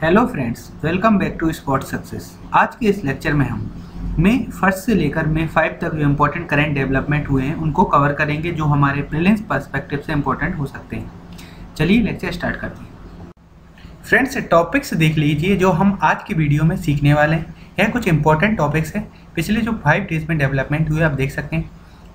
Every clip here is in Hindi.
Hello friends, welcome back to spot success. आज के इस लेक्चर में हम मई 1 से लेकर मई 5 तक जो इम्पोर्टेंट करंट डेवलपमेंट हुए हैं उनको कवर करेंगे, जो हमारे प्रीलिम्स पर्सपेक्टिव से इम्पोर्टेंट हो सकते हैं। चलिए लेक्चर स्टार्ट करते हैं। फ्रेंड्स, टॉपिक्स देख लीजिए जो हम आज की वीडियो में सीखने वाले हैं। यह कुछ इंपॉर्टेंट टॉपिक्स है, पिछले जो 5 डेज में डेवलपमेंट हुए आप देख सकते हैं।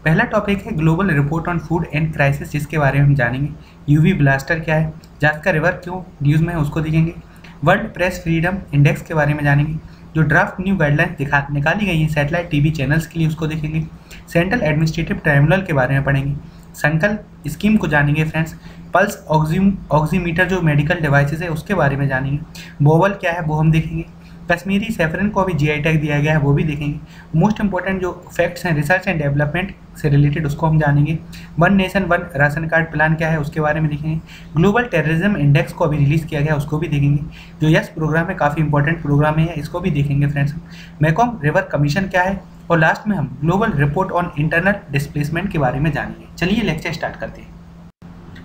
पहला टॉपिक है global report on food and crisis, जिसके बारे में हम जानेंगे। यूवी ब्लास्टर क्या है, जास्का रिवर क्यों न्यूज़ में है उसको देखेंगे। वर्ल्ड प्रेस फ्रीडम इंडेक्स के बारे में जानेंगे। जो ड्राफ्ट न्यू गाइडलाइंस निकाली गई हैं सैटेलाइट टीवी चैनल्स के लिए उसको देखेंगे। सेंट्रल एडमिनिस्ट्रेटिव ट्राइब्यूनल के बारे में पढ़ेंगे। संकल्प स्कीम को जानेंगे फ्रेंड्स। पल्स ऑक्सीमीटर जो मेडिकल डिवाइसेस है उसके बारे में जानेंगे। बोवल क्या है वो हम देखेंगे। कश्मीरी सैफरन को अभी जीआई टैग दिया गया है वो भी देखेंगे। मोस्ट इंपॉर्टेंट जो फैक्ट्स हैं रिसर्च एंड डेवलपमेंट से रिलेटेड उसको हम जानेंगे। One nation one ration card plan क्या है उसके बारे में देखेंगे। ग्लोबल टेररिज्म इंडेक्स को अभी रिलीज़ किया गया उसको भी देखेंगे। जो यस प्रोग्राम है काफ़ी इंपॉर्टेंट प्रोग्राम है, इसको भी देखेंगे फ्रेंड्स। मेकॉन्ग रिवर कमीशन क्या है, और लास्ट में हम global report on internal displacement के बारे में जानेंगे। चलिए लेक्चर स्टार्ट करते हैं।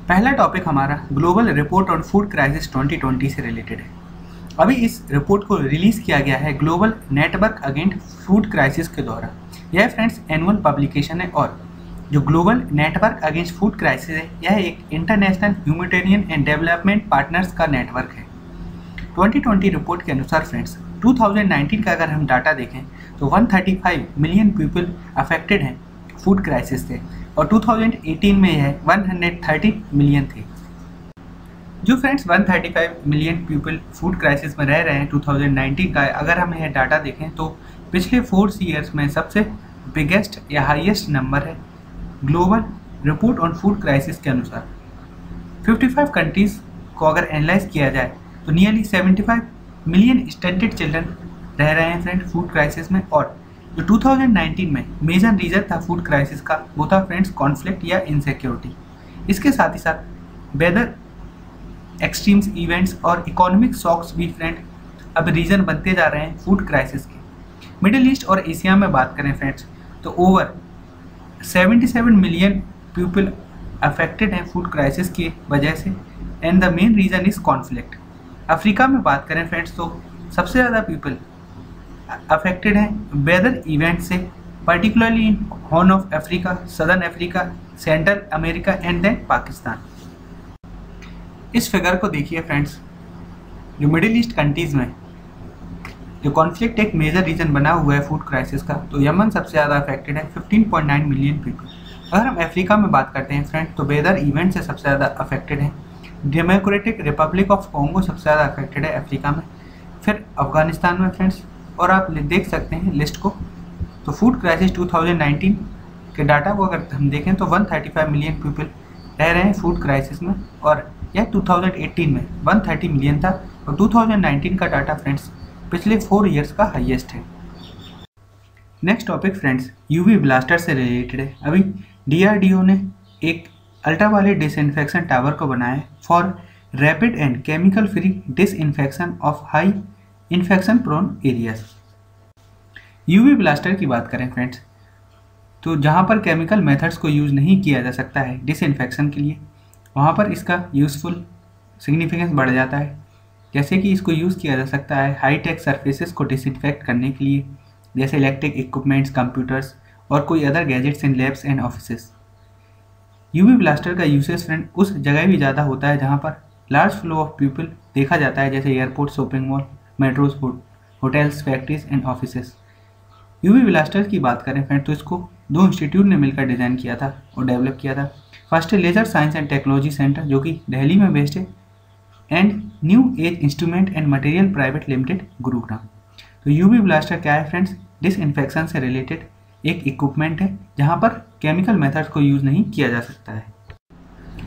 पहला टॉपिक हमारा global report on food crisis 2020 से रिलेटेड है। अभी इस रिपोर्ट को रिलीज़ किया गया है global network against food crisis के द्वारा। यह फ्रेंड्स एनुअल पब्लिकेशन है, और जो global network against food crisis है यह एक international humanitarian and development partners का नेटवर्क है। 2020 रिपोर्ट के अनुसार फ्रेंड्स 2019 का अगर हम डाटा देखें तो 135 मिलियन पीपल अफेक्टेड हैं फूड क्राइसिस से, और 2018 में यह 130 मिलियन थे। जो friends 135 million people food crisis में रह रहे हैं 2019 का अगर हम यह डाटा देखें तो पिछले 4 ईयर्स में सबसे बिगेस्ट या हाईएस्ट नंबर है global report on food crisis के अनुसार। 55 कंट्रीज़ को अगर एनालाइज किया जाए तो नियरली 75 मिलियन स्टंटेड चिल्ड्रन रह रहे हैं फ्रेंड फूड क्राइसिस में। और जो 2019 में मेजर रीजन था फूड क्राइसिस का वो था फ्रेंड्स कॉन्फ्लिक्ट या इनसिक्योरिटी। इसके साथ ही साथ वेदर एक्सट्रीम्स इवेंट्स और इकोनॉमिक शॉक्स भी फ्रेंड अब रीजन बनते जा रहे हैं फूड क्राइसिस के। मिडिल ईस्ट और एशिया में बात करें फ्रेंड्स तो ओवर 77 मिलियन पीपल अफेक्टेड हैं फूड क्राइसिस की वजह से, and the main reason is conflict. Africa में बात करें फ्रेंड्स तो सबसे ज़्यादा पीपल अफेक्टेड हैं वेदर इवेंट से, particularly in horn of Africa, southern Africa, central America and then Pakistan. इस फिगर को देखिए फ्रेंड्स, जो मिडिल ईस्ट कंट्रीज़ में जो कॉन्फ्लिक्ट एक मेजर रीजन बना हुआ है फूड क्राइसिस का, तो यमन सबसे ज़्यादा अफेक्टेड है 15.9 मिलियन पीपल। अगर हम अफ्रीका में बात करते हैं फ्रेंड तो वेदर इवेंट से सबसे ज़्यादा अफेक्टेड है डेमोक्रेटिक रिपब्लिक ऑफ कॉन्गो सबसे ज़्यादा अफेक्टेड है अफ्रीका में, फिर अफगानिस्तान में फ्रेंड्स, और आप देख सकते हैं लिस्ट को। तो फूड क्राइसिस 2019 के डाटा को अगर हम देखें तो 135 मिलियन पीपल रह रहे हैं फूड क्राइसिस में, और यह 2018 में 130 मिलियन था, और 2019 का डाटा फ्रेंड्स पिछले 4 ईयर्स का हाईएस्ट है। Next topic friends UV blaster से रिलेटेड है। अभी डीआरडीओ ने एक अल्ट्रावायलेट डिसइंफेक्शन टावर को बनाया है for rapid and chemical free disinfection of high infection prone areas. UV blaster की बात करें फ्रेंड्स तो जहाँ पर केमिकल मेथड्स को यूज़ नहीं किया जा सकता है डिसइंफेक्शन के लिए, वहाँ पर इसका यूज़फुल सिग्निफिकेंस बढ़ जाता है। जैसे कि इसको यूज़ किया जा सकता है हाई टेक सर्फेसेस को डिसइंफेक्ट करने के लिए, जैसे इलेक्ट्रिक इक्विपमेंट्स, कंप्यूटर्स और कोई other gadgets in labs and offices. UV blaster का यूसेज फ्रेंड उस जगह भी ज़्यादा होता है जहाँ पर लार्ज फ्लो ऑफ पीपल देखा जाता है, जैसे airport, shopping mall, metros, hotels, factories and offices. UV blaster की बात करें फ्रेंड तो इसको 2 इंस्टीट्यूट ने मिलकर डिज़ाइन किया था और डेवलप किया था। फर्स्ट है laser science and technology centre जो कि दिल्ली में बेस्ड है, and new age instrument and material private limited Gurugram. तो यूवी ब्लास्टर क्या है फ्रेंड्स, डिसइंफेक्शन से रिलेटेड एक इक्विपमेंट है जहां पर केमिकल मेथड्स को यूज़ नहीं किया जा सकता है।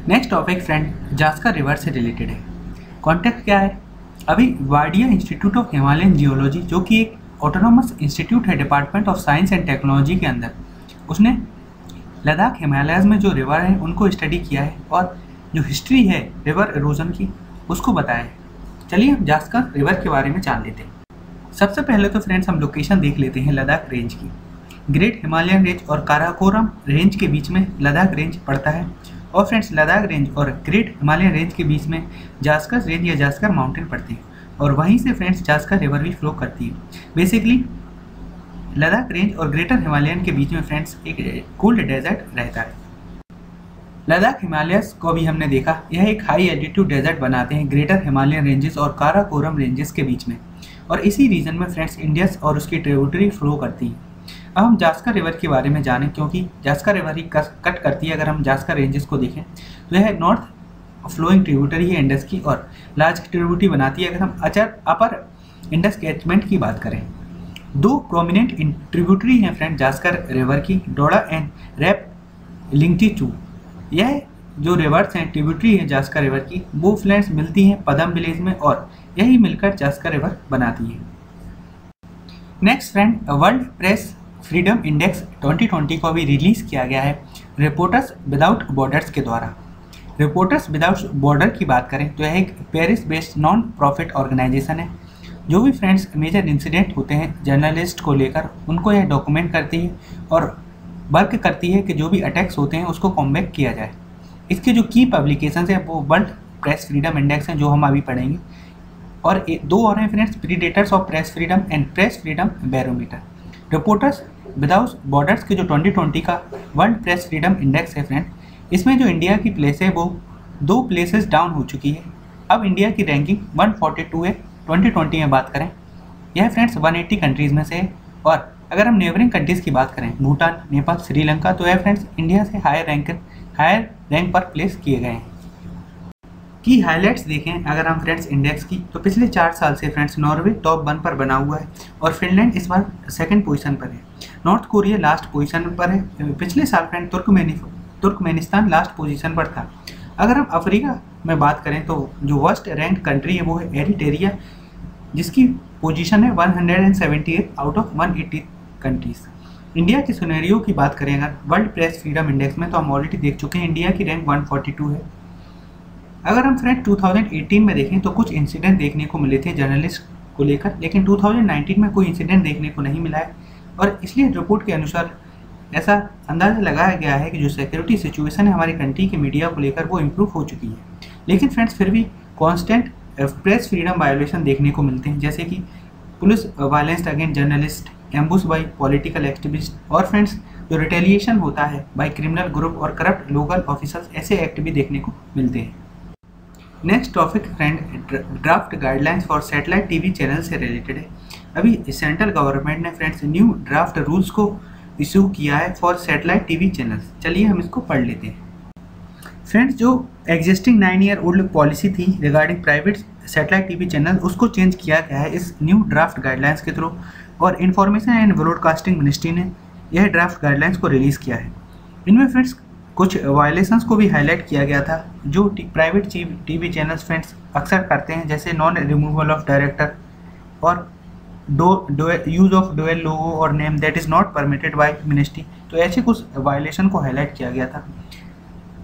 नेक्स्ट टॉपिक फ्रेंड जास्का रिवर से रिलेटेड है। कॉन्टेक्ट क्या है, अभी Wadia institute of Himalayan geology जो कि एक ऑटोनोमस इंस्टीट्यूट है department of Science and Technology के अंदर, उसने लद्दाख हिमालयाज़ में जो रिवर हैं उनको स्टडी किया है और जो हिस्ट्री है रिवर इरोजन की उसको बताया है। चलिए हम जास्का रिवर के बारे में जान लेते हैं। सबसे पहले तो फ्रेंड्स हम लोकेशन देख लेते हैं लद्दाख रेंज की। ग्रेट हिमालयन रेंज और काराकोरम रेंज के बीच में लद्दाख रेंज पड़ता है, और फ्रेंड्स लद्दाख रेंज और ग्रेट हिमालयन रेंज के बीच में जास्कर रेंज या जास्कर माउंटेन पड़ती है। और वहीं से फ्रेंड्स जास्कर रिवर भी फ्लो करती है। बेसिकली लद्दाख रेंज और ग्रेटर हिमालयन के बीच में फ्रेंड्स एक कोल्ड डेजर्ट रहता है। लद्दाख हिमालयस को भी हमने देखा, यह एक हाई एल्टीट्यूड डेजर्ट बनाते हैं ग्रेटर हिमालयन रेंजेस और काराकोरम रेंजेस के बीच में, और इसी रीजन में फ्रेंड्स इंडियस और उसकी ट्रिब्यूटरी फ्लो करती है। अब हम जास्कर रिवर के बारे में जानें, क्योंकि जास्कर रिवर ही कट करती है। अगर हम जास्कर रेंजेस को देखें तो यह नॉर्थ फ्लोइंग ट्रिब्यूटरी है इंडस की और लार्ज ट्रिब्यूटरी बनाती है। अगर हम अपर इंडस कैचमेंट की बात करें, दो प्रोमिनेंट ट्रिब्यूटरी हैं फ्रेंड जास्कर रिवर की, डोडा एंड रैप लिंगटीचू। यह जो रिवर्स हैं ट्रिब्यूटरी है जास्कर रिवर की, वो फ्रेंड्स मिलती हैं पदम विलेज में और यही मिलकर जास्कर रिवर बनाती है। Next friend, world press freedom index 2020 को भी रिलीज किया गया है रिपोर्टर्स विदाउट बॉर्डर्स के द्वारा। रिपोर्टर्स विदाउट बॉर्डर की बात करें तो यह एक Paris based non profit organisation है। जो भी फ्रेंड्स मेजर इंसिडेंट होते हैं जर्नलिस्ट को लेकर, उनको यह डॉक्यूमेंट करती है और वर्क करती है कि जो भी अटैक्स होते हैं उसको कॉम्बैट किया जाए। इसके जो की पब्लिकेशंस हैं वो वर्ल्ड प्रेस फ्रीडम इंडेक्स हैं, जो हम अभी पढ़ेंगे, और दो और हैं friends, predators of press freedom and press freedom barometer. Reporters without borders के जो 2020 का वर्ल्ड प्रेस फ्रीडम इंडेक्स है फ्रेंड, इसमें जो इंडिया की प्लेस है वो 2 प्लेसेस डाउन हो चुकी है। अब इंडिया की रैंकिंग 142 है 2020 में बात करें। यह फ्रेंड्स 180 कंट्रीज़ में से है। और अगर हम नेबरिंग कंट्रीज़ की बात करें, भूटान, नेपाल, श्रीलंका, तो यह फ्रेंड्स इंडिया से हायर रैंक पर प्लेस किए गए हैं। की हाईलाइट्स देखें अगर हम फ्रेंड्स इंडेक्स की, तो पिछले 4 साल से फ्रेंड्स नॉर्वे टॉप 1 पर बना हुआ है और फिनलैंड इस बार 2nd पोजीशन पर है। नॉर्थ कोरिया लास्ट पोजीशन पर है। पिछले साल फ्रेंड तुर्कमेनिस्तान लास्ट पोजीशन पर था। अगर हम अफ्रीका में बात करें तो जो वर्स्ट रैंक्ड कंट्री है वो है एरिट्रिया, जिसकी पोजीशन है 178 आउट ऑफ 180 कंट्रीज़। इंडिया के सिनेरियो की बात करें अगर वर्ल्ड प्रेस फ्रीडम इंडेक्स में, तो हम ऑलरेडी देख चुके हैं इंडिया की रैंक 142 है। अगर हम फ्रेंड 2018 में देखें तो कुछ इंसिडेंट देखने को मिले थे जर्नलिस्ट को लेकर, लेकिन 2019 में कोई इंसिडेंट देखने को नहीं मिला है और इसलिए रिपोर्ट के अनुसार ऐसा अंदाज़ा लगाया गया है कि जो सिक्योरिटी सिचुएशन है हमारी कंट्री के मीडिया को लेकर वो इम्प्रूव हो चुकी है। लेकिन फ्रेंड्स फिर भी कॉन्स्टेंट प्रेस फ्रीडम वायोलेशन देखने को मिलते हैं, जैसे कि police violence against journalist, ambush bye political activist, और फ्रेंड्स जो रिटेलिएशन होता है बाय क्रिमिनल ग्रुप और करप्ट लोकल ऑफिसर्स, ऐसे एक्ट भी देखने को मिलते हैं। Next topic friend, draft guidelines for satellite TV channel से रिलेटेड है। अभी सेंट्रल गवर्नमेंट ने फ्रेंड्स न्यू ड्राफ्ट रूल्स को इशू किया है फॉर सैटेलाइट टीवी चैनल्स। चलिए हम इसको पढ़ लेते हैं। फ्रेंड्स जो एग्जिस्टिंग 9 ईयर ओल्ड पॉलिसी थी regarding private satellite TV channel, उसको चेंज किया गया है इस न्यू ड्राफ्ट गाइडलाइंस के थ्रू, और इंफॉर्मेशन एंड ब्रॉडकास्टिंग मिनिस्ट्री ने यह ड्राफ्ट गाइडलाइंस को रिलीज़ किया है। इनमें फ्रेंड्स कुछ वायलेशंस को भी हाईलाइट किया गया था जो प्राइवेट टीवी चैनल्स फ्रेंड्स अक्सर करते हैं, जैसे नॉन रिमूवल ऑफ डायरेक्टर और यूज ऑफ डुअल लोगो और name that is not permitted by ministry. तो ऐसे कुछ वायलेशन को हाईलाइट किया गया था।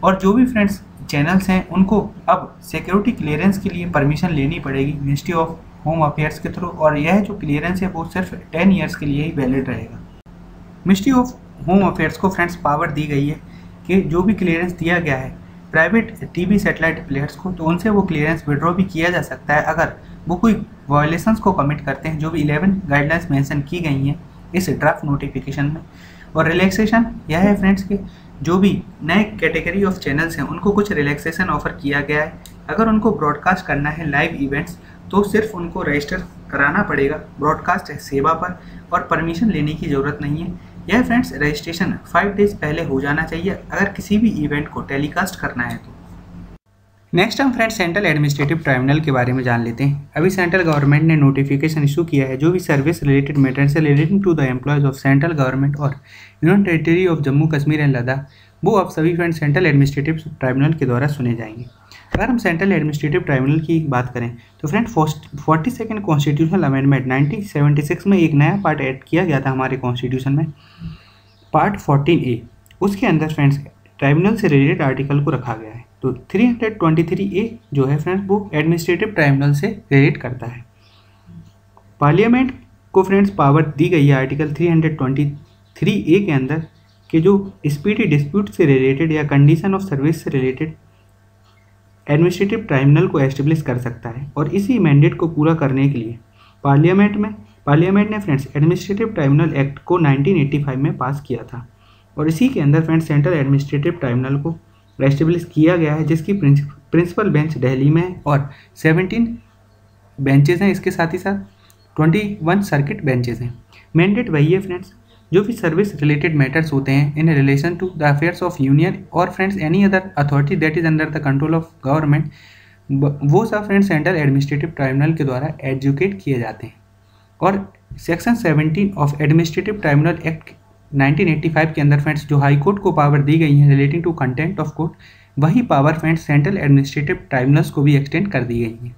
और जो भी फ्रेंड्स चैनल्स हैं उनको अब सिक्योरिटी क्लियरेंस के लिए परमिशन लेनी पड़ेगी मिनिस्ट्री ऑफ होम अफेयर्स के थ्रू, और यह जो क्लियरेंस है वो सिर्फ 10 ईयर्स के लिए ही वैलिड रहेगा। मिनिस्ट्री ऑफ होम अफेयर्स को फ्रेंड्स पावर दी गई है कि जो भी क्लियरेंस दिया गया है प्राइवेट टीवी सैटेलाइट प्लेयर्स को, तो उनसे वो क्लियरेंस विड्रॉ भी किया जा सकता है अगर वो कोई वायलेशंस को कमिट करते हैं, जो भी 11 गाइडलाइंस मेंशन की गई हैं इस ड्राफ्ट नोटिफिकेशन में। और रिलैक्सेशन यह है फ्रेंड्स कि जो भी नए कैटेगरी ऑफ चैनल्स हैं उनको कुछ रिलैक्सेशन ऑफर किया गया है। अगर उनको ब्रॉडकास्ट करना है लाइव इवेंट्स तो सिर्फ उनको रजिस्टर कराना पड़ेगा ब्रॉडकास्ट सेवा पर और परमिशन लेने की ज़रूरत नहीं है। यह फ्रेंड्स रजिस्ट्रेशन 5 डेज पहले हो जाना चाहिए अगर किसी भी इवेंट को टेलीकास्ट करना है तो। नेक्स्ट हम फ्रेंड्स सेंट्रल एडमिनिस्ट्रेटिव ट्राइब्यूनल के बारे में जान लेते हैं। अभी सेंट्रल गवर्नमेंट ने नोटिफिकेशन इशू किया है जो भी सर्विस रिलेटेड मैटर्स है relating to the employees of central government और union territory of Jammu Kashmir and Ladakh, वो अब सभी फ्रेंड्स सेंट्रल एडमिनिस्ट्रेटिव ट्राइब्यूनल के द्वारा सुने जाएंगे। अगर हम सेंट्रल एडमिनिस्ट्रेटिव ट्राइब्यूनल की बात करें तो फ्रेंड 42nd कॉन्स्टिट्यूशनल अमेंडमेंट 1976 में एक नया पार्ट ऐड किया गया था हमारे कॉन्स्टिट्यूशन में, पार्ट 14A। उसके अंदर फ्रेंड्स ट्राइब्यूनल से रिलेटेड आर्टिकल को रखा गया है। तो 323A जो है फ्रेंड्स वो एडमिनिस्ट्रेटिव ट्राइब्यूनल से रिलेट करता है। पार्लियामेंट को फ्रेंड्स पावर दी गई है आर्टिकल 323A के अंदर कि जो स्पीडी डिस्प्यूट से रिलेटेड या कंडीशन ऑफ सर्विस से रिलेटेड एडमिनिस्ट्रेटिव ट्राइब्यूनल को एस्टेब्लिश कर सकता है। और इसी मैंडेट को पूरा करने के लिए पार्लियामेंट ने फ्रेंड्स एडमिनिस्ट्रेटिव ट्राइब्यूनल एक्ट को 1985 में पास किया था। और इसी के अंदर फ्रेंड्स सेंट्रल एडमिनिस्ट्रेटिव ट्राइब्यूनल को एस्टेब्लिश किया गया है, जिसकी प्रिंसिपल बेंच दिल्ली में है और 17 बेंचेस हैं। इसके साथ ही साथ 21 सर्किट बेंचेस हैं। मैंडेट वही है फ्रेंड्स, जो भी सर्विस रिलेटेड मैटर्स होते हैं in relation to the affairs of union और friends any other authority that is under the control of government, वो सब फ्रेंड्स सेंट्रल एडमिनिस्ट्रेटिव ट्राइब्यूनल के द्वारा एजुकेट किए जाते हैं। और section 17 of administrative tribunal act 1985 के अंदर फ्रेंड्स जो हाई कोर्ट को पावर दी गई है relating to content of court, वही power friends central administrative tribunals को भी एक्सटेंड कर दी गई है।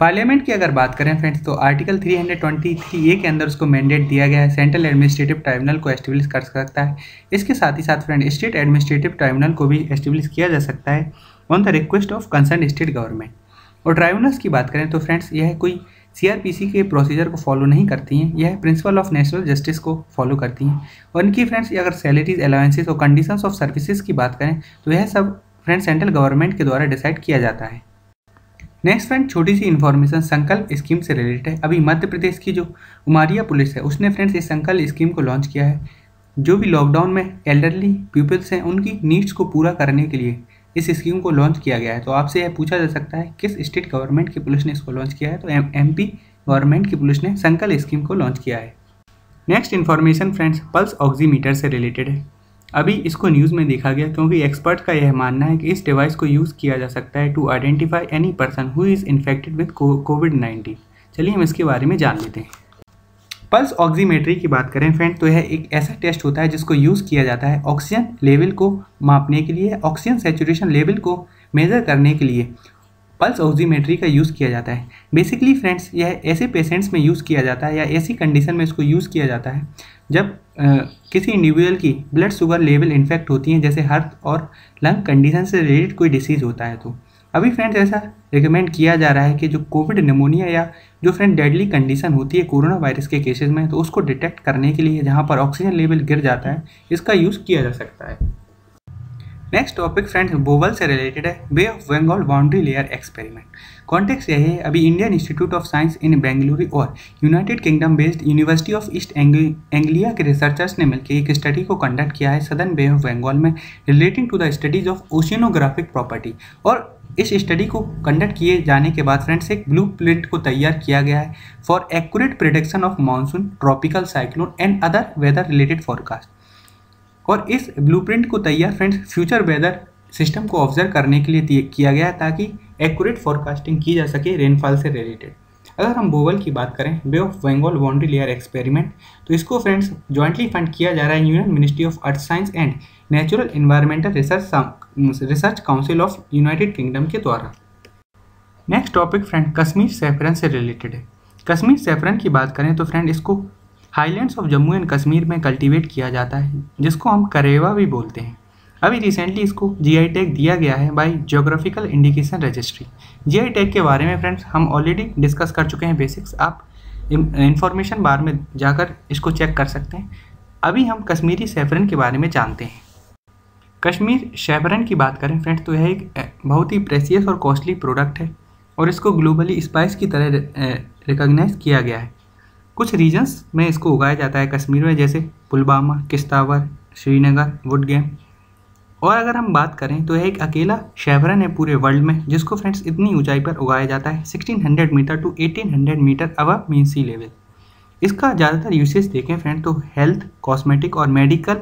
पार्लियामेंट की अगर बात करें फ्रेंड्स तो आर्टिकल 323A के अंदर उसको मैंडेट दिया गया है, सेंट्रल एडमिनिस्ट्रेटिव ट्राइब्यूनल को एस्टेब्लिश कर सकता है। इसके साथ ही साथ फ्रेंड स्टेट एडमिनिस्ट्रेटिव ट्राइब्यूनल को भी एस्टेब्लिश किया जा सकता है on the request of concern state government. और ट्राइब्यूनल्स की बात करें तो फ्रेंड्स यह कोई CRPC के प्रोसीजर को फॉलो नहीं करती हैं, यह प्रिंसिपल ऑफ नेशनल जस्टिस को फॉलो करती हैं। और इनकी फ्रेंड्स अगर सैलरीज, अलाउंसेस और कंडीशंस ऑफ सर्विसेज की बात करें तो यह सब फ्रेंड्स सेंट्रल गवर्नमेंट के द्वारा डिसाइड किया जाता है। नेक्स्ट फ्रेंड छोटी सी इन्फॉर्मेशन संकल्प स्कीम से रिलेटेड है। अभी मध्य प्रदेश की जो उमारिया पुलिस है उसने फ्रेंड्स इस संकल्प स्कीम को लॉन्च किया है। जो भी लॉकडाउन में एल्डरली पीपल्स हैं उनकी नीड्स को पूरा करने के लिए इस स्कीम को लॉन्च किया गया है। तो आपसे यह पूछा जा सकता है किस स्टेट गवर्नमेंट की पुलिस ने इसको लॉन्च किया है, तो MP गवर्नमेंट की पुलिस ने संकल्प स्कीम को लॉन्च किया है। Next information friends pulse oximeter से रिलेटेड है। अभी इसको न्यूज़ में देखा गया क्योंकि एक्सपर्ट का यह मानना है कि इस डिवाइस को यूज़ किया जा सकता है to identify any person who is infected with COVID-19। चलिए हम इसके बारे में जान लेते हैं। पल्स ऑक्सीमेट्री की बात करें फ्रेंड तो यह एक ऐसा टेस्ट होता है जिसको यूज़ किया जाता है ऑक्सीजन लेवल को मापने के लिए, ऑक्सीजन सैचुरेशन लेवल को मेज़र करने के लिए पल्स ऑक्सीमेट्री का यूज़ किया जाता है। बेसिकली फ्रेंड्स यह ऐसे पेशेंट्स में यूज़ किया जाता है या ऐसी कंडीशन में इसको यूज़ किया जाता है जब किसी इंडिविजुअल की ब्लड शुगर लेवल इन्फेक्ट होती हैं, जैसे हार्ट और लंग कंडीशन से रिलेटेड कोई डिसीज़ होता है। तो अभी फ्रेंड्स ऐसा रिकमेंड किया जा रहा है कि जो कोविड निमोनिया या जो फ्रेंड डेडली कंडीशन होती है कोरोना वायरस के केसेस में, तो उसको डिटेक्ट करने के लिए जहाँ पर ऑक्सीजन लेवल गिर जाता है इसका यूज़ किया जा सकता है। नेक्स्ट टॉपिक फ्रेंड्स बोवल से रिलेटेड है, Bay of Bengal boundary layer experiment. Context यह है, अभी Indian Institute of Science in Bengaluru और United Kingdom based University of East Anglia के रिसर्चर्स ने मिलकर एक स्टडी को कंडक्ट किया है सदर्न बे ऑफ बंगाल में relating to the studies of oceanographic property. और इस स्टडी को कंडक्ट किए जाने के बाद फ्रेंड्स एक ब्लूप्रिंट को तैयार किया गया है for accurate prediction of monsoon, tropical cyclone and other weather related forecast. और इस ब्लूप्रिंट को तैयार फ्रेंड्स फ्यूचर वेदर सिस्टम को ऑब्जर्व करने के लिए किया गया है ताकि एक्यूरेट फॉरकास्टिंग की जा सके रेनफॉल से रिलेटेड। अगर हम बोवल की बात करें Bay of Bengal boundary layer experiment, तो इसको फ्रेंड्स जॉइंटली फंड किया जा रहा है Union Ministry of Earth Science and Natural Environmental Research Council of United Kingdom के द्वारा। Next topic friend Kashmir saffron से रिलेटेड है। कश्मीर सैफरन की बात करें तो फ्रेंड इसको highlands of Jammu and Kashmir में कल्टीवेट किया जाता है, जिसको हम करेवा भी बोलते हैं। अभी रिसेंटली इसको GI टैग दिया गया है by geographical indication registry. GI tag के बारे में फ्रेंड्स हम ऑलरेडी डिस्कस कर चुके हैं बेसिक्स, आप इंफॉर्मेशन बार में जाकर इसको चेक कर सकते हैं। अभी हम कश्मीरी सैफरन के बारे में जानते हैं। कश्मीर सैफरन की बात करें फ्रेंड्स तो यह एक बहुत ही प्रेशियस और कॉस्टली प्रोडक्ट है और इसको ग्लोबली स्पाइस की तरह रिकॉग्नाइज किया गया है। कुछ रीजन्स में इसको उगाया जाता है कश्मीर में, जैसे पुलवामा, किश्तवाड़, श्रीनगर, वुडगेम। और अगर हम बात करें तो यह एक अकेला सैफरन है पूरे वर्ल्ड में जिसको फ्रेंड्स इतनी ऊंचाई पर उगाया जाता है 1600 metre to 1800 metre above mean sea level. इसका ज़्यादातर यूसेज देखें फ्रेंड तो हेल्थ, कॉस्मेटिक और मेडिकल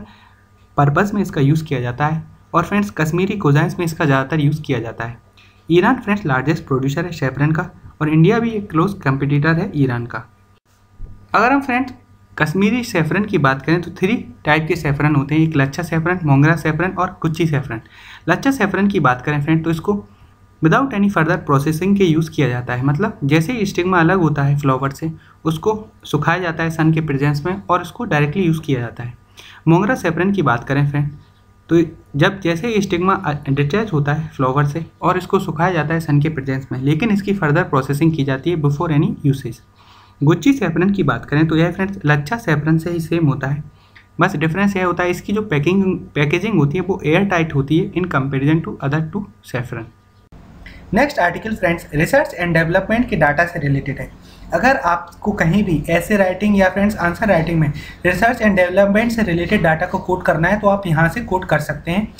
पर्पज़ में इसका यूज़ किया जाता है। और फ्रेंड्स कश्मीरी कोजाइंस में इसका ज़्यादातर यूज़ किया जाता है। ईरान फ्रेंड्स लार्जेस्ट प्रोड्यूसर है सैफरन का और इंडिया भी एक क्लोज कंपिटिटर है ईरान का। अगर हम फ्रेंड्स कश्मीरी सैफरन की बात करें तो 3 टाइप के सैफरन होते हैं, एक लच्छा सैफरन, मोंगरा सैफरन और गुच्ची सैफरन। लच्छा सैफरन की बात करें फ्रेंड तो इसको विदाउट एनी फर्दर प्रोसेसिंग के यूज़ किया जाता है, मतलब जैसे ही स्टिग्मा अलग होता है फ्लावर से उसको सुखाया जाता है सन के प्रेजेंस में और उसको डायरेक्टली यूज़ किया जाता है। मोंगरा सैफरन की बात करें फ्रेंड तो जब जैसे ही स्टिग्मा डिटैच होता है फ्लावर से और इसको सुखाया जाता है सन के प्रेजेंस में, लेकिन इसकी फर्दर प्रोसेसिंग की जाती है before any usage. Gucci saffron की बात करें तो यह फ्रेंड्स लच्छा सैफरन से ही सेम होता है, बस डिफरेंस यह होता है इसकी जो पैकेजिंग होती है वो एयर टाइट होती है in comparison to other to saffron. Next article friends research and development के डाटा से रिलेटेड है। अगर आपको कहीं भी ऐसे राइटिंग या फ्रेंड्स आंसर राइटिंग में रिसर्च एंड डेवलपमेंट से रिलेटेड डाटा को कोड करना है तो आप यहाँ से कोड कर सकते हैं।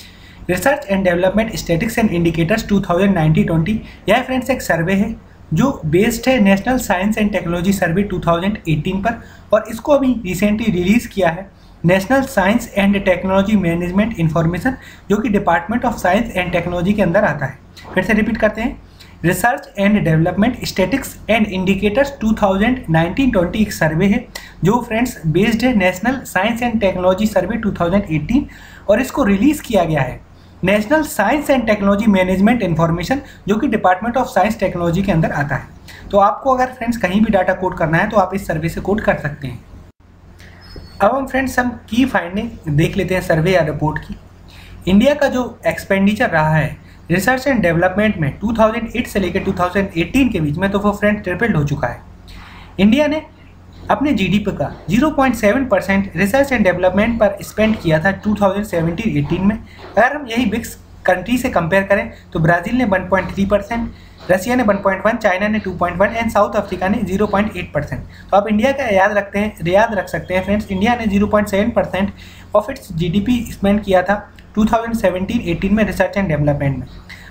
Research and development statistics and indicators 2019-20 यह फ्रेंड्स एक सर्वे है जो बेस्ड है नेशनल साइंस एंड टेक्नोलॉजी सर्वे 2018 पर, और इसको अभी रिसेंटली रिलीज़ किया है national science and technology management information, जो कि department of Science and Technology के अंदर आता है। फिर से रिपीट करते हैं, research and development statistics and indicators 2019-20 एक सर्वे है जो फ्रेंड्स बेस्ड है नेशनल साइंस एंड टेक्नोलॉजी सर्वे 2018, और इसको रिलीज़ किया गया है national science and technology management information, जो कि डिपार्टमेंट ऑफ साइंस टेक्नोलॉजी के अंदर आता है। तो आपको अगर फ्रेंड्स कहीं भी डाटा कोड करना है तो आप इस सर्वे से कोड कर सकते हैं। अब हम फ्रेंड्स हम की फाइंडिंग देख लेते हैं सर्वे या रिपोर्ट की। इंडिया का जो एक्सपेंडिचर रहा है रिसर्च एंड डेवलपमेंट में 2008 से लेकर 2018 के बीच में, तो वो फ्रेंड ट्रिपल्ड हो चुका है। इंडिया ने अपने जीडीपी का 0.7% रिसर्च एंड डेवलपमेंट पर स्पेंड किया था 2017-18 में। अगर हम यही बिग्स कंट्री से कंपेयर करें तो ब्राज़ील ने 1.3%, रशिया ने 1.1%, चाइना ने 2.1% एंड साउथ अफ्रीका ने 0.8%। तो आप इंडिया का याद रख सकते हैं फ्रेंड्स, इंडिया ने 0.7% ऑफ इट्स जीडीपी स्पेंड किया था 2017-18 में रिसर्च एंड डेवलपमेंट में।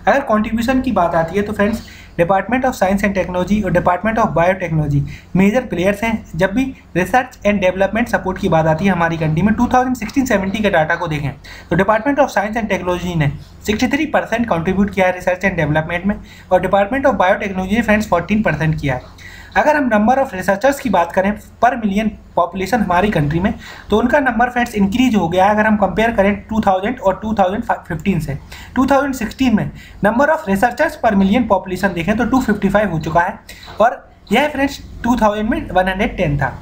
अगर कंट्रीब्यूशन की बात आती है तो friends Department of Science and Technology और Department of Biotechnology major players हैं जब भी रिसर्च एंड डेवलपमेंट सपोर्ट की बात आती है हमारी कंट्री में। 2016-17 के डाटा को देखें तो department of Science and technology ने 63% कंट्रीब्यूट किया है रिसर्च एंड डेवलपमेंट में, और डिपार्टमेंट ऑफ बायोटेक्नोलॉजी ने फ्रेंड्स 14% किया है। अगर हम नंबर ऑफ रिसर्चर्स की बात करें पर मिलियन पॉपुलेशन हमारी कंट्री में, तो उनका नंबर फ्रेंड्स इंक्रीज हो गया है। अगर हम कंपेयर करें 2000 और 2015 से, 2016 में नंबर ऑफ रिसर्चर्स पर मिलियन पॉपुलेशन देखें तो 255 हो चुका है, और यह फ्रेंड्स 2000 में 110 था।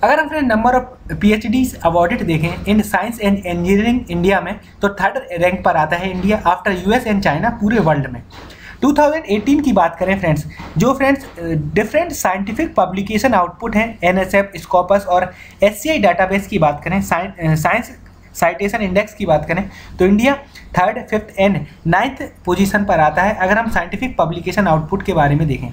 अगर हम friend number of PhDs awarded देखें in science and engineering India में, तो 3rd रैंक पर आता है India after US and China पूरे वर्ल्ड में। 2018 की बात करें फ्रेंड्स, जो friends different scientific publication output हैं NSF, स्कॉपस और SCI डाटाबेस की बात करें, साइंस साइटेशन इंडेक्स की बात करें तो India 3rd, 5th and 9th position पर आता है अगर हम साइंटिफिक पब्लिकेशन आउटपुट के बारे में देखें।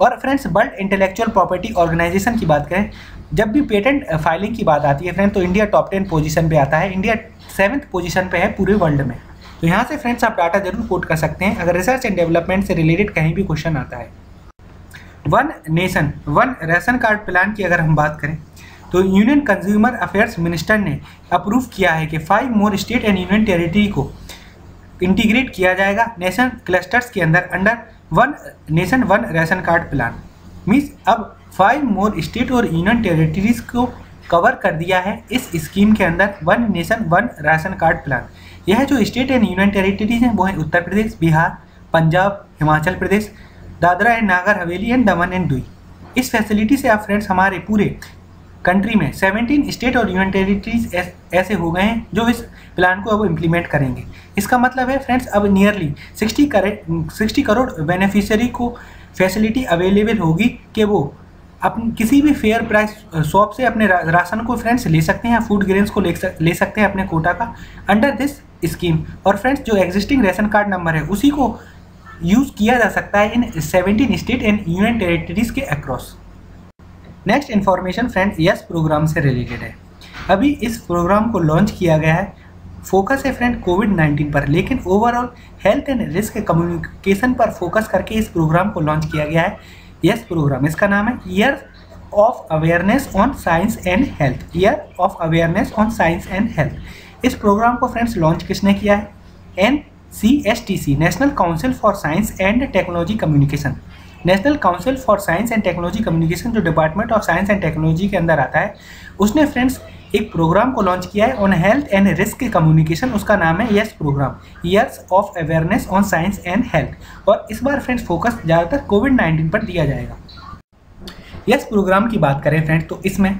और friends world intellectual property organisation की बात करें, जब भी पेटेंट फाइलिंग की बात आती है फ्रेंड तो इंडिया टॉप 10 पोजीशन पे आता है। इंडिया 7th पोजीशन पे है पूरे वर्ल्ड में। तो यहाँ से फ्रेंड्स आप डाटा जरूर कोट कर सकते हैं अगर रिसर्च एंड डेवलपमेंट से रिलेटेड कहीं भी क्वेश्चन आता है। One nation one ration card plan की अगर हम बात करें तो यूनियन कंज्यूमर अफेयर्स मिनिस्टर ने अप्रूव किया है कि 5 more state and union territory को इंटीग्रेट किया जाएगा नेशन क्लस्टर्स के अंदर under one nation one ration card plan. Means अब 5 मोर स्टेट और यूनियन टेरिटरीज को कवर कर दिया है इस स्कीम के अंदर one nation one ration card plan. यह जो स्टेट एंड यूनियन टेरिटरीज हैं वो हैं Uttar Pradesh, Bihar, Punjab, Himachal Pradesh, Dadra and Nagar Haveli and Daman and दुई। इस फैसिलिटी से आप फ्रेंड्स हमारे पूरे कंट्री में 17 स्टेट और यूनियन टेरिटरीज ऐसे हो गए हैं जो इस प्लान को अब इम्प्लीमेंट करेंगे। इसका मतलब है फ्रेंड्स अब नियरली 60 करोड़ बेनिफिशियरी को फैसिलिटी अवेलेबल होगी कि वो अपनी किसी भी फेयर प्राइस शॉप से अपने राशन को फ्रेंड्स ले सकते हैं, फूड ग्रेन्स को ले सकते हैं अपने कोटा का अंडर दिस स्कीम। और फ्रेंड्स जो एग्जिस्टिंग राशन कार्ड नंबर है उसी को यूज़ किया जा सकता है in 17 state and union territories के across. Next information friend YES programme से रिलेटेड है। अभी इस प्रोग्राम को लॉन्च किया गया है, फोकस है फ्रेंड कोविड-19 पर, लेकिन overall health and risk communication पर फोकस करके इस प्रोग्राम को लॉन्च किया गया है। यस प्रोग्राम, इसका नाम है year of awareness on science and health, year of awareness on science and health. इस प्रोग्राम को फ्रेंड्स लॉन्च किसने किया है? NCSTC, National Council for Science and Technology Communication. National Council for Science and Technology Communication जो Department of Science and Technology के अंदर आता है, उसने फ्रेंड्स एक प्रोग्राम को लॉन्च किया है on health and risk communication. उसका नाम है YES programme, years of awareness on science and health. और इस बार फ्रेंड्स फोकस ज़्यादातर कोविड-19 पर दिया जाएगा। यस प्रोग्राम की बात करें फ्रेंड्स तो इसमें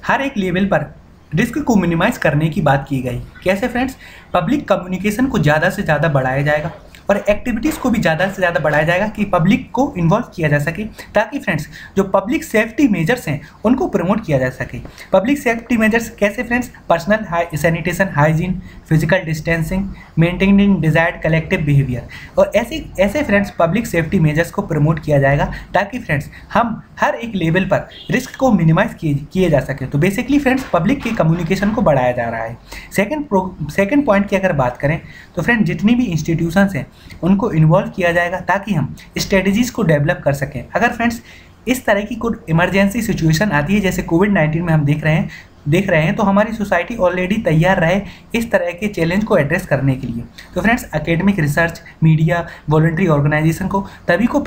हर एक लेवल पर रिस्क को मिनिमाइज करने की बात की गई। कैसे फ्रेंड्स? पब्लिक कम्युनिकेशन को ज़्यादा से ज़्यादा बढ़ाया जाएगा, और एक्टिविटीज़ को भी ज़्यादा से ज़्यादा बढ़ाया जाएगा कि पब्लिक को इन्वॉल्व किया जा सके, ताकि फ्रेंड्स जो पब्लिक सेफ्टी मेजर्स हैं उनको प्रमोट किया जा सके। पब्लिक सेफ्टी मेजर्स कैसे friends? Personal sanitation, hygiene, physical distancing, maintaining desired collective behaviour, और ऐसे फ्रेंड्स पब्लिक सेफ्टी मेजर्स को प्रमोट किया जाएगा, ताकि फ्रेंड्स हम हर एक लेवल पर रिस्क को मिनिमाइज किए जा सके। तो बेसिकली फ्रेंड्स पब्लिक के कम्युनिकेशन को बढ़ाया जा रहा है। सेकंड पॉइंट की अगर बात करें तो फ्रेंड जितनी भी इंस्टीट्यूशंस हैं उनको इन्वॉल्व किया जाएगा, ताकि हम स्ट्रेटजीज को डेवलप कर सकें। अगर फ्रेंड्स इस तरह की कोई इमरजेंसी सिचुएशन आती है जैसे कोविड-19 में हम देख रहे हैं तो हमारी सोसाइटी ऑलरेडी तैयार रहे इस तरह के चैलेंज को एड्रेस करने के लिए। तो friends academic research, media, voluntary organisation को सभी को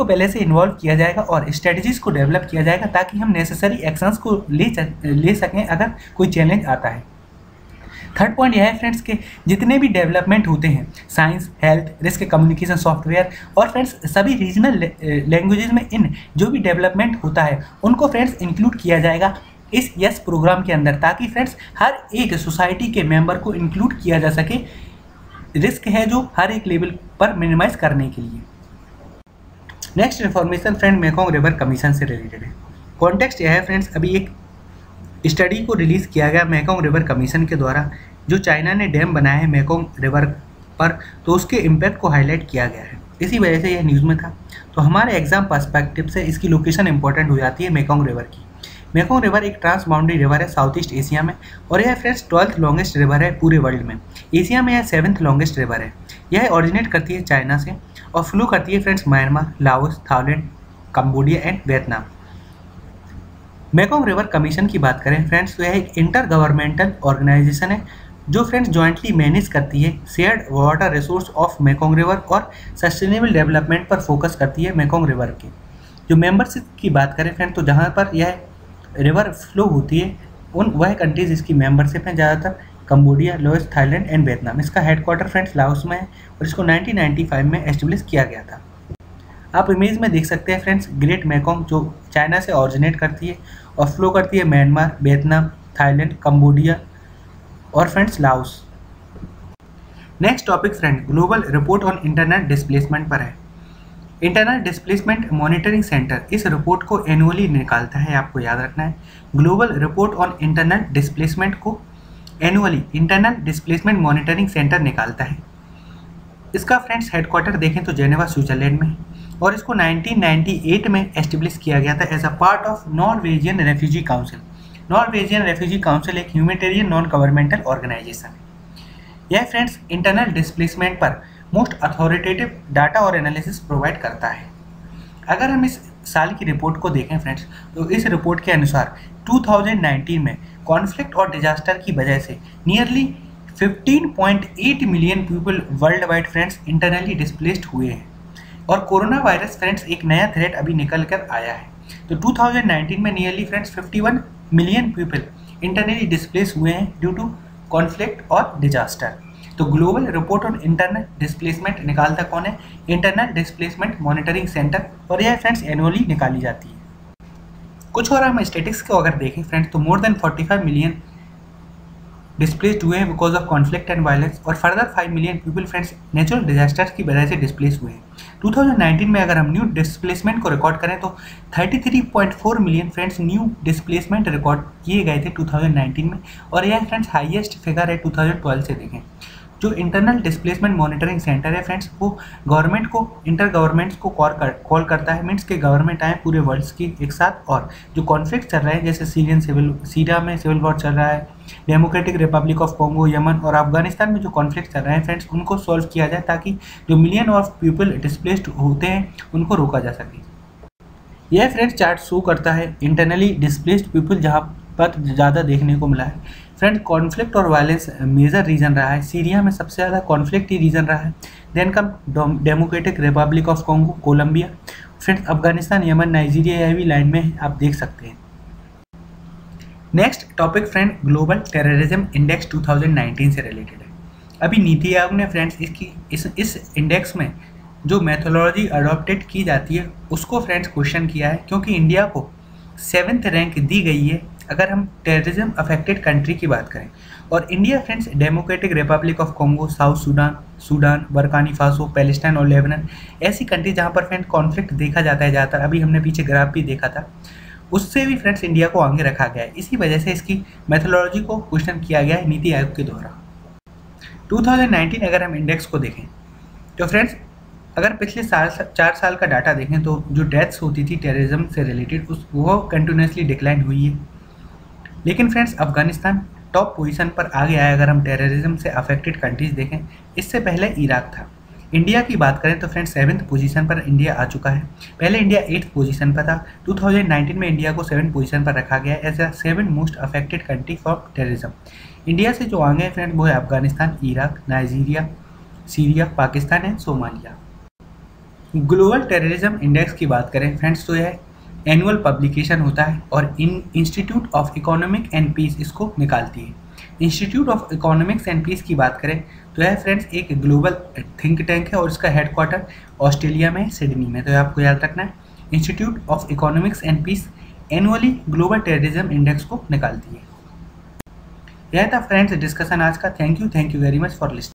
पहले से इन्वॉल्व किया जाएगा और स्ट्रेटजीज को डेवलप किया जाएगा, ताकि हम नेसेसरी एक्शंस को ले सकें अगर कोई चैलेंज आता है। थर्ड पॉइंट यह है फ्रेंड्स के जितने भी डेवलपमेंट होते हैं science, health, risk communication software और फ्रेंड्स सभी रीजनल लैंग्वेजेस में इन जो भी डेवलपमेंट होता है उनको फ्रेंड्स इंक्लूड किया जाएगा इस यस प्रोग्राम के अंदर, ताकि फ्रेंड्स हर एक सोसाइटी के मेंबर को इंक्लूड किया जा सके रिस्क है जो हर एक लेवल पर मिनिमाइज करने के लिए। Next information friend Mekong river commission से रिलेटेड है। कॉन्टेक्स्ट यह है फ्रेंड्स, अभी एक स्टडी को रिलीज़ किया गया मेकोंग रिवर कमीशन के द्वारा, जो चाइना ने डैम बनाया है मेकोंग रिवर पर, तो उसके इम्पैक्ट को हाईलाइट किया गया है। इसी वजह से यह न्यूज़ में था। तो हमारे एग्जाम पर्सपेक्टिव से इसकी लोकेशन इंपॉर्टेंट हो जाती है मेकोंग रिवर की। मेकोंग रिवर एक ट्रांस बाउंड्री रिवर है साउथ ईस्ट एशिया में, और यह फ्रेंड्स 12th लॉन्गेस्ट रिवर है पूरे वर्ल्ड में। एशिया में यह 7th लॉन्गेस्ट रिवर है। यह ओरिजिनेट करती है चाइना से और फ्लो करती है friends Myanmar, Laos, Thailand, Cambodia and Vietnam. Mekong river commission की बात करें फ्रेंड्स तो यह एक इंटर गवर्नमेंटल ऑर्गेनाइजेशन है जो फ्रेंड्स जॉइंटली मैनेज करती है shared water resource of Mekong river और सस्टेनेबल डेवलपमेंट पर फोकस करती है मेकोंग रिवर के। जो मेंबरशिप की बात करें फ्रेंड तो जहाँ पर यह रिवर फ्लो होती है वह कंट्रीज इसकी मेंबरशिप हैं ज़्यादातर Cambodia, Laos, Thailand and Vietnam. इसका हेडक्वार्टर फ्रेंड्स लाओस में है और इसको 1995 में एस्टेब्लिश किया गया था। आप इमेज में देख सकते हैं फ्रेंड्स ग्रेट मेकोंग जो चाइना से ऑरिजिनेट करती है और फ्लो करती है म्यांमार, वियतनाम, थाईलैंड, कंबोडिया और friends Laos. Next topic friend global report on internal displacement पर है। इंटरनल डिस्प्लेसमेंट मॉनिटरिंग सेंटर इस रिपोर्ट को एनुअली निकालता है, आपको याद रखना है। Global report on internal displacement को annually internal displacement monitoring centre निकालता है। इसका फ्रेंड्स हेडक्वार्टर देखें तो जेनेवा स्विट्जरलैंड में, और इसको 1998 में एस्टेब्लिश किया गया था as a part of Norwegian refugee council. Norwegian refugee council एक ह्यूमैनिटेरियन नॉन गवर्नमेंटल ऑर्गेनाइजेशन है। यह फ्रेंड्स इंटरनल डिस्प्लेसमेंट पर मोस्ट अथॉरिटेटिव डाटा और एनालिसिस प्रोवाइड करता है। अगर हम इस साल की रिपोर्ट को देखें फ्रेंड्स तो इस रिपोर्ट के अनुसार 2019 में कॉन्फ्लिक्ट और डिजास्टर की वजह से nearly 15.8 million people world wide friends internally displaced हुए हैं, और कोरोना वायरस फ्रेंड्स एक नया थ्रेट अभी निकल कर आया है। तो 2019 में nearly friends 51 million people internally displace हुए हैं ड्यू टू कॉन्फ्लिक्ट और डिजास्टर। तो global report on internal displacement निकालता कौन है? इंटरनल डिस्प्लेसमेंट मॉनिटरिंग सेंटर, और यह फ्रेंड्स एनुअली निकाली जाती है। कुछ और हम स्टेटिस्टिक्स को अगर देखें फ्रेंड्स तो मोर देन 45 मिलियन डिस्प्लेस्ड हुए हैं because of conflict and violence, और further 5 million people friends natural disasters की वजह से डिस्प्लेस हुए हैं। 2019 में अगर हम न्यू डिस्प्लेसमेंट को रिकॉर्ड करें तो 33.4 million friends new displacement record किए गए थे 2019 में, और यह फ्रेंड्स हाईएस्ट फिगर है 2012 से देखें। जो इंटरनल डिस्प्लेसमेंट मॉनिटरिंग सेंटर है फ्रेंड्स वो गवर्नमेंट को इंटर गवर्नमेंट्स को कॉल करता है, मीन्स के गवर्नमेंट आए पूरे वर्ल्ड की एक साथ, और जो कॉन्फ्लिक्ट चल रहा है जैसे सीरिया में सिविल वॉर चल रहा है, democratic Republic of Congo, Yemen और अफगानिस्तान में जो कॉन्फ्लिक्ट चल रहे हैं फ्रेंड्स उनको सॉल्व किया जाए, ताकि जो मिलियन ऑफ पीपल डिस्प्लेस्ड होते हैं उनको रोका जा सके। यह फ्रेंड्स चार्ट शो करता है इंटरनली डिस्प्लेस्ड पीपल जहाँ पर ज़्यादा देखने को मिला है। फ्रेंड कॉन्फ्लिक्ट और वायलेंस मेजर रीजन रहा है। सीरिया में सबसे ज़्यादा कॉन्फ्लिक्ट ही रीजन रहा है। Then come Democratic Republic of Congo, Colombia, friends Afghanistan, Yemen, Nigeria, यह भी लाइन में है, आप देख सकते हैं। Next topic friend global terrorism index 2019 से रिलेटेड है। अभी नीति आयोग ने फ्रेंड्स इस इंडेक्स में जो मेथोडोलॉजी अडॉप्टेड की जाती है उसको फ्रेंड्स क्वेश्चन किया है, क्योंकि इंडिया को 7th रैंक दी गई है अगर हम टेररिज्म अफेक्टेड कंट्री की बात करें, और India friends Democratic Republic of Congo, South Sudan, Burkina Faso, Palestine और लेबनान ऐसी कंट्री जहाँ पर फ्रेंड कॉन्फ्लिक्ट देखा जाता है ज़्यादातर, अभी हमने पीछे ग्राफ भी देखा था, उससे भी फ्रेंड्स इंडिया को आगे रखा गया है। इसी वजह से इसकी मेथोडोलॉजी को क्वेश्चन किया गया है नीति आयोग के द्वारा। 2019 अगर हम इंडेक्स को देखें तो फ्रेंड्स अगर पिछले 4 साल का डाटा देखें तो जो डेथ्स होती थी टेररिज्म से रिलेटेड वो कंटिन्यूसली डिक्लाइन हुई है। लेकिन फ्रेंड्स अफगानिस्तान टॉप पोजीशन पर आ गया है अगर हम टेररिज्म से अफेक्टेड कंट्रीज देखें। इससे पहले इराक था। इंडिया की बात करें तो फ्रेंड्स 7th पोजीशन पर इंडिया आ चुका है। पहले इंडिया 8th पोजीशन पर था। 2019 में इंडिया को 7th पोजीशन पर रखा गया है as a 7 most affected country for terrorism. India से जो आगे है फ्रेंड वो है Afghanistan, Iraq, Nigeria, Syria, Pakistan and Somalia. Global terrorism index की बात करें फ्रेंड्स तो यह एनुअल पब्लिकेशन होता है और institute of economic and peace इसको निकालती है। Institute of economics and peace की बात करें तो यह फ्रेंड्स एक ग्लोबल थिंक टैंक है और इसका हेडक्वार्टर ऑस्ट्रेलिया में, सिडनी में। तो यह आपको याद रखना है, institute of economics and peace annually global terrorism index को निकालती है। यह था फ्रेंड्स डिस्कशन आज का। Thank you very much for listening.